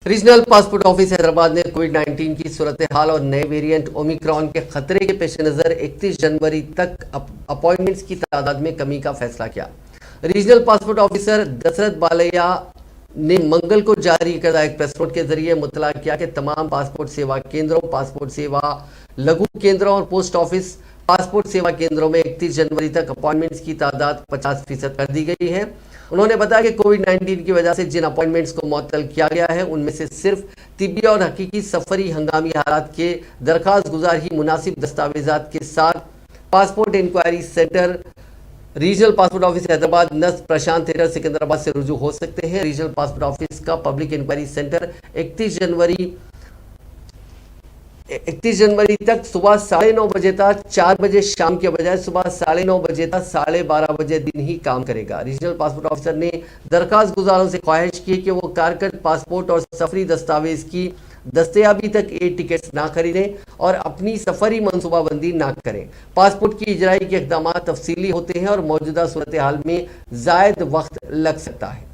Regional passport office Hyderabad نے COVID-19 کی صورتحال اور نئے ویرینٹ اومیکرون کے خطرے کے پیش نظر 31 جنوری تک اپائنٹمنٹس کی تعداد میں کمی کا فیصلہ کیا۔ ریجنل پاسپورٹ آفیسر دسرتھ بالیا نے منگل کو جاری کردہ ایک پریس نوٹ کے ذریعے مطلع کیا کہ تمام پاسپورٹ سیوا کیندروں، پاسپورٹ سیوا لگو کیندروں اور پوسٹ آفس پاسپورٹ سیوا کیندروں میں 31 جنوری تک اپائنٹمنٹس کی تعداد 50% کر دی گئی ہے۔ انہوں نے بتایا کہ کووڈ-19 کی وجہ سے جن اپائنٹمنٹس کو معطل کیا گیا ہے ان میں سے صرف طبی اور حقیقی سفری ہنگامی حالات کے درخواست گزار ہی مناسب دستاویزات کے ساتھ passport enquiry centre regional passport office Hyderabad نصب پرشانت تھیٹر سکندرآباد سے رجوع ہو سکتے ہیں۔ ریجنل پاسپورٹ آفس کا پبلک انکوائری سینٹر 31 جنوری تک صبح 9:30 بجے تک 4 بجے شام کے بجائے صبح 9:30 بجے تک 12:30 بجے دن ہی کام کرے گا۔ ریجنل پاسپورٹ آفیسر نے درخواست گزاروں سے خواہش کی کہ وہ کارکرد پاسپورٹ اور سفری دستاویز کی دستیابی تک ٹکٹس نہ خریدیں اور اپنی سفری منصوبہ بندی نہ کریں۔ پاسپورٹ کی اجرائی کے اقدامات تفصیلی ہوتے ہیں اور موجودہ صورتحال میں زائد وقت لگ سکتا ہے۔